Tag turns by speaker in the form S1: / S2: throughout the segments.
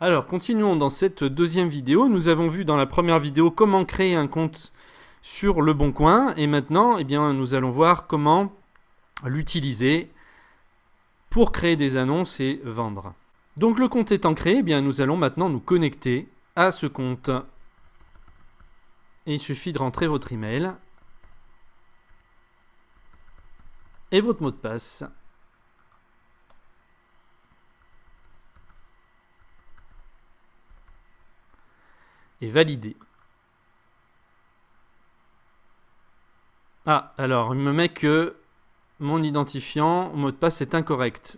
S1: Alors, continuons dans cette deuxième vidéo. Nous avons vu dans la première vidéo comment créer un compte sur Le Bon Coin. Et maintenant, eh bien, nous allons voir comment l'utiliser pour créer des annonces et vendre. Donc, le compte étant créé, eh bien, nous allons maintenant nous connecter à ce compte. Et il suffit de rentrer votre email et votre mot de passe. Et valider. Ah, alors, il me met que mon identifiant, mot de passe est incorrect.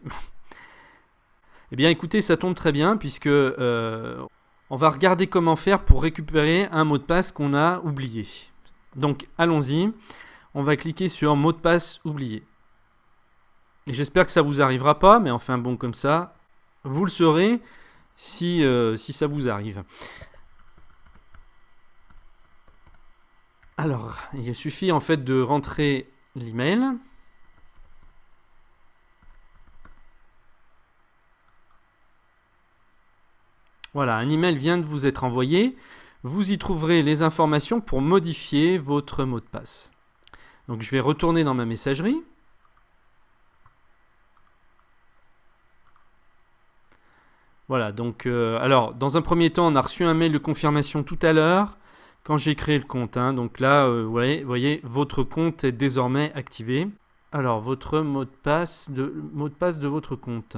S1: Eh bien, écoutez, ça tombe très bien puisque on va regarder comment faire pour récupérer un mot de passe qu'on a oublié. Donc, allons-y. On va cliquer sur mot de passe oublié. Et j'espère que ça vous arrivera pas, mais enfin bon, comme ça, vous le saurez si ça vous arrive. Alors, il suffit en fait de rentrer l'email. Voilà, un email vient de vous être envoyé. Vous y trouverez les informations pour modifier votre mot de passe. Donc, je vais retourner dans ma messagerie. Voilà, donc, alors, dans un premier temps, on a reçu un mail de confirmation tout à l'heure quand j'ai créé le compte. Donc là, vous voyez, votre compte est désormais activé. Alors, votre mot de passe de votre compte.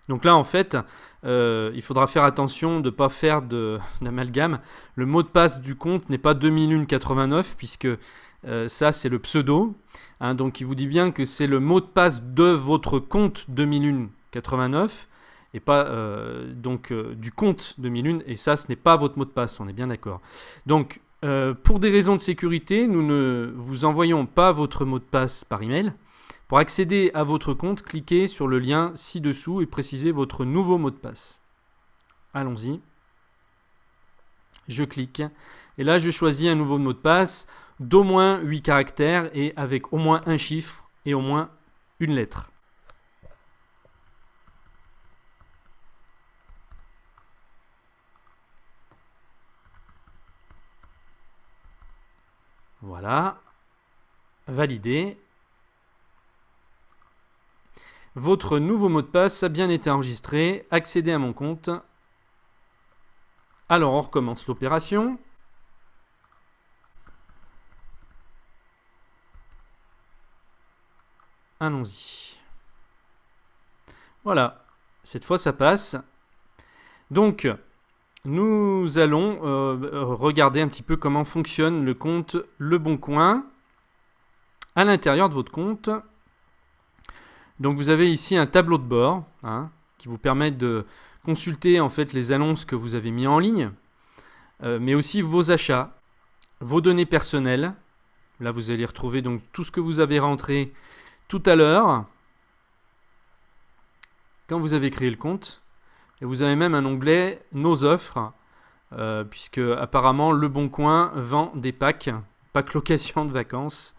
S1: Donc là, en fait, il faudra faire attention de ne pas faire d'amalgame. Le mot de passe du compte n'est pas 2001-89 puisque ça, c'est le pseudo. Donc, il vous dit bien que c'est le mot de passe de votre compte 2001-89 et pas du compte 2001. Et ça, ce n'est pas votre mot de passe, on est bien d'accord. Donc, pour des raisons de sécurité, nous ne vous envoyons pas votre mot de passe par email. Pour accéder à votre compte, cliquez sur le lien ci-dessous et précisez votre nouveau mot de passe. Allons-y. Je clique. Et là, je choisis un nouveau mot de passe d'au moins 8 caractères et avec au moins un chiffre et au moins une lettre. Voilà. Validé. Votre nouveau mot de passe a bien été enregistré. Accédez à mon compte. Alors, on recommence l'opération. Allons-y. Voilà. Cette fois, ça passe. Donc, nous allons regarder un petit peu comment fonctionne le compte Le Bon Coin à l'intérieur de votre compte. Donc vous avez ici un tableau de bord qui vous permet de consulter en fait les annonces que vous avez mis en ligne, mais aussi vos achats, vos données personnelles. Là vous allez retrouver donc tout ce que vous avez rentré tout à l'heure quand vous avez créé le compte. Et vous avez même un onglet Nos offres, puisque apparemment Le Bon Coin vend des packs location de vacances.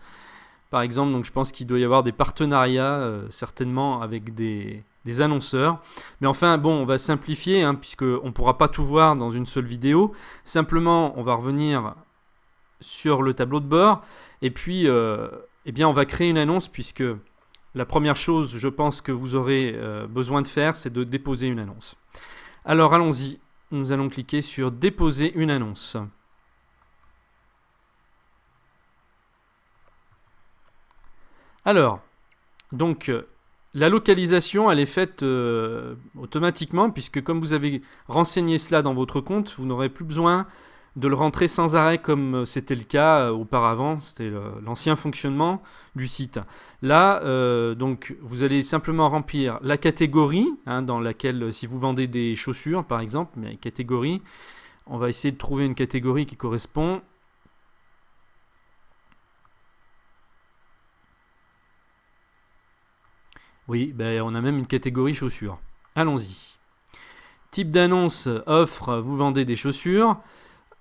S1: Par exemple, donc je pense qu'il doit y avoir des partenariats certainement avec des annonceurs. Mais enfin, bon, on va simplifier, puisqu'on ne pourra pas tout voir dans une seule vidéo. Simplement, on va revenir sur le tableau de bord. Et puis, eh bien, on va créer une annonce, puisque la première chose, je pense, que vous aurez besoin de faire, c'est de déposer une annonce. Alors, allons-y. Nous allons cliquer sur « Déposer une annonce ». Alors, donc, la localisation, elle est faite automatiquement, puisque comme vous avez renseigné cela dans votre compte, vous n'aurez plus besoin de le rentrer sans arrêt comme c'était le cas auparavant. C'était l'ancien fonctionnement du site. Là, donc, vous allez simplement remplir la catégorie, dans laquelle, si vous vendez des chaussures, par exemple, mais catégorie, on va essayer de trouver une catégorie qui correspond. Oui, on a même une catégorie chaussures. Allons-y. Type d'annonce, offre, vous vendez des chaussures.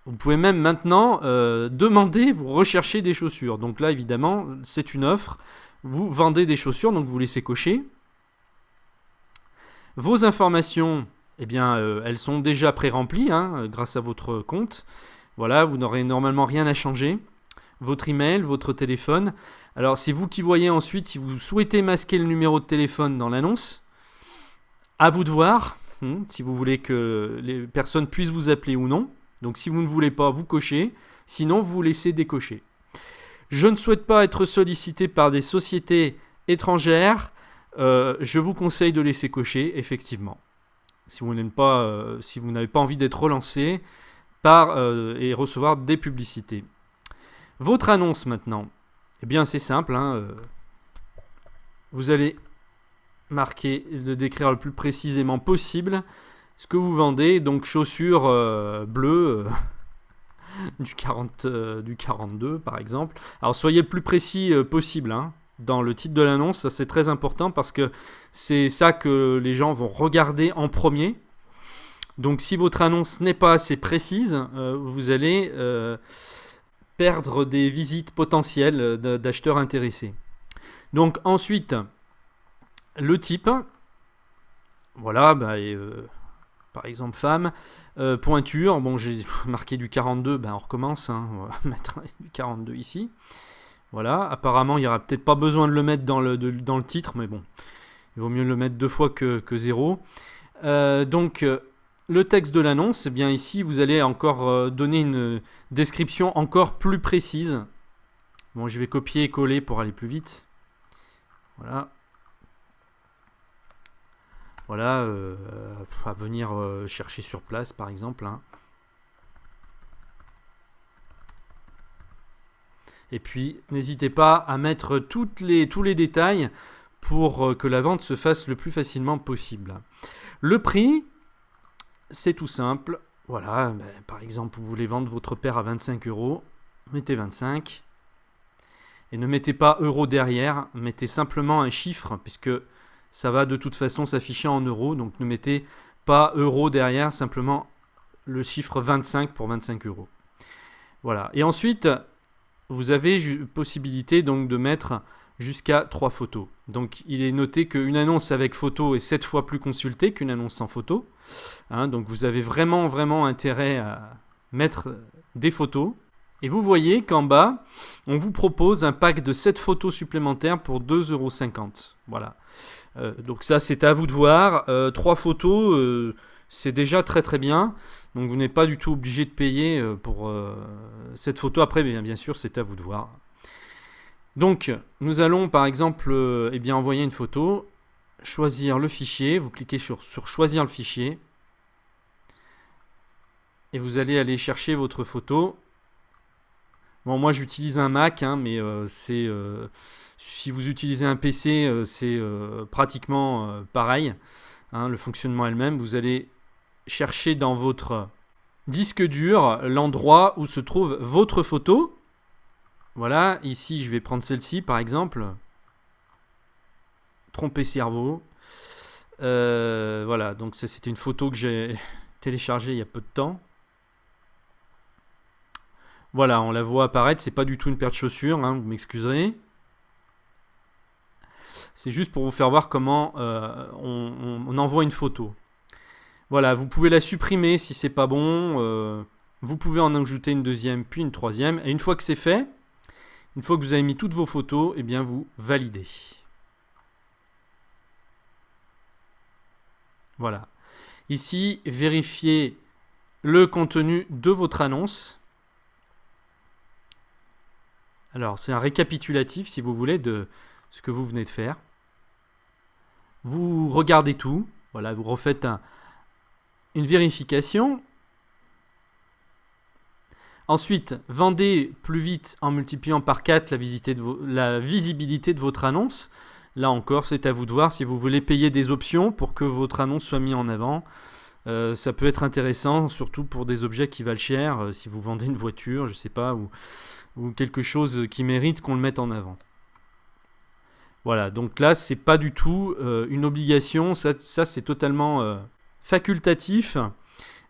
S1: Vous pouvez même maintenant demander, vous recherchez des chaussures. Donc là, évidemment, c'est une offre. Vous vendez des chaussures, donc vous laissez cocher. Vos informations, eh bien, elles sont déjà pré-remplies hein, grâce à votre compte. Voilà, vous n'aurez normalement rien à changer. Votre email, votre téléphone. Alors, c'est vous qui voyez ensuite si vous souhaitez masquer le numéro de téléphone dans l'annonce. À vous de voir si vous voulez que les personnes puissent vous appeler ou non. Donc, si vous ne voulez pas, vous cochez. Sinon, vous laissez décocher. Je ne souhaite pas être sollicité par des sociétés étrangères. Je vous conseille de laisser cocher, effectivement. Si vous n'avez pas envie d'être relancé et recevoir des publicités. Votre annonce maintenant, eh bien c'est simple. Vous allez le décrire le plus précisément possible ce que vous vendez. Donc chaussures bleues du 42 par exemple. Alors soyez le plus précis possible dans le titre de l'annonce. Ça c'est très important parce que c'est ça que les gens vont regarder en premier. Donc si votre annonce n'est pas assez précise, vous allez perdre des visites potentielles d'acheteurs intéressés. Donc ensuite, le type, voilà, par exemple femme, pointure, bon j'ai marqué du 42, on recommence, on va mettre du 42 ici. Voilà, apparemment il n'y aura peut-être pas besoin de le mettre dans le titre, mais bon, il vaut mieux le mettre 2 fois que 0. Donc le texte de l'annonce, eh bien ici vous allez encore donner une description encore plus précise. Bon, je vais copier et coller pour aller plus vite. Voilà. Voilà, à venir chercher sur place par exemple. Et puis n'hésitez pas à mettre tous les détails pour que la vente se fasse le plus facilement possible. Le prix, c'est tout simple. Voilà, par exemple, vous voulez vendre votre paire à 25 €, mettez 25. Et ne mettez pas euros derrière, mettez simplement un chiffre, puisque ça va de toute façon s'afficher en euros. Donc ne mettez pas euros derrière, simplement le chiffre 25 pour 25 €. Voilà. Et ensuite, vous avez possibilité donc de mettre jusqu'à 3 photos. Donc il est noté qu'une annonce avec photo est 7 fois plus consultée qu'une annonce sans photo. Donc vous avez vraiment intérêt à mettre des photos. Et vous voyez qu'en bas, on vous propose un pack de 7 photos supplémentaires pour 2,50 €. Voilà. Donc ça, c'est à vous de voir. 3 photos, c'est déjà très bien. Donc vous n'êtes pas du tout obligé de payer pour cette photo. Après, bien sûr, c'est à vous de voir. Donc, nous allons par exemple envoyer une photo, choisir le fichier. Vous cliquez sur choisir le fichier. Et vous allez aller chercher votre photo. Bon, moi j'utilise un Mac, mais si vous utilisez un PC, c'est pratiquement pareil. Le fonctionnement est le même. Vous allez chercher dans votre disque dur l'endroit où se trouve votre photo. Voilà, ici je vais prendre celle-ci par exemple. Tromper cerveau. Voilà, donc ça c'était une photo que j'ai téléchargée il y a peu de temps. Voilà, on la voit apparaître, c'est pas du tout une paire de chaussures, vous m'excuserez. C'est juste pour vous faire voir comment on envoie une photo. Voilà, vous pouvez la supprimer si c'est pas bon. Vous pouvez en ajouter une deuxième, puis une troisième. Et une fois que c'est fait, une fois que vous avez mis toutes vos photos, eh bien vous validez. Voilà. Ici, vérifiez le contenu de votre annonce. Alors, c'est un récapitulatif, si vous voulez, de ce que vous venez de faire. Vous regardez tout. Voilà, vous refaites une vérification. Ensuite, vendez plus vite en multipliant par 4 la visibilité de votre annonce. Là encore, c'est à vous de voir si vous voulez payer des options pour que votre annonce soit mise en avant. Ça peut être intéressant, surtout pour des objets qui valent cher. Si vous vendez une voiture, je ne sais pas, ou quelque chose qui mérite qu'on le mette en avant. Voilà, donc là, c'est pas du tout une obligation. Ça c'est totalement facultatif.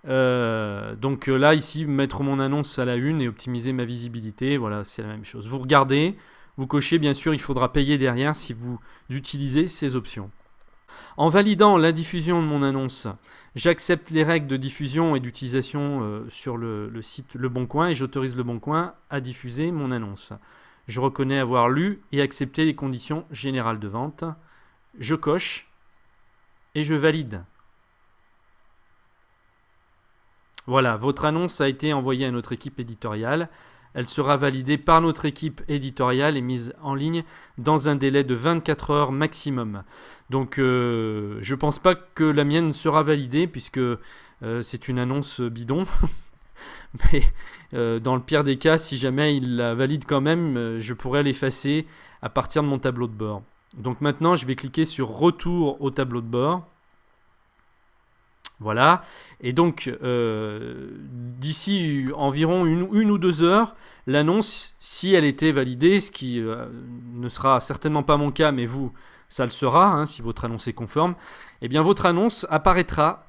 S1: Donc là, ici, mettre mon annonce à la une et optimiser ma visibilité, voilà, c'est la même chose. Vous regardez, vous cochez, bien sûr, il faudra payer derrière si vous utilisez ces options. En validant la diffusion de mon annonce, j'accepte les règles de diffusion et d'utilisation sur le site Le Bon Coin et j'autorise Le Bon Coin à diffuser mon annonce. Je reconnais avoir lu et accepté les conditions générales de vente. Je coche et je valide. Voilà, votre annonce a été envoyée à notre équipe éditoriale. Elle sera validée par notre équipe éditoriale et mise en ligne dans un délai de 24 heures maximum. Donc je ne pense pas que la mienne sera validée puisque c'est une annonce bidon. Mais dans le pire des cas, si jamais il la valide quand même, je pourrais l'effacer à partir de mon tableau de bord. Donc maintenant, je vais cliquer sur Retour au tableau de bord. Voilà, et donc d'ici environ une ou 2 heures, l'annonce, si elle était validée, ce qui ne sera certainement pas mon cas, mais vous, ça le sera, hein, si votre annonce est conforme, eh bien votre annonce apparaîtra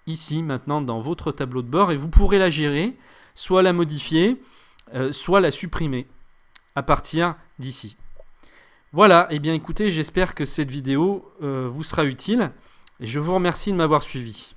S1: ici maintenant dans votre tableau de bord et vous pourrez la gérer, soit la modifier, soit la supprimer à partir d'ici. Voilà, et bien écoutez, j'espère que cette vidéo vous sera utile et je vous remercie de m'avoir suivi.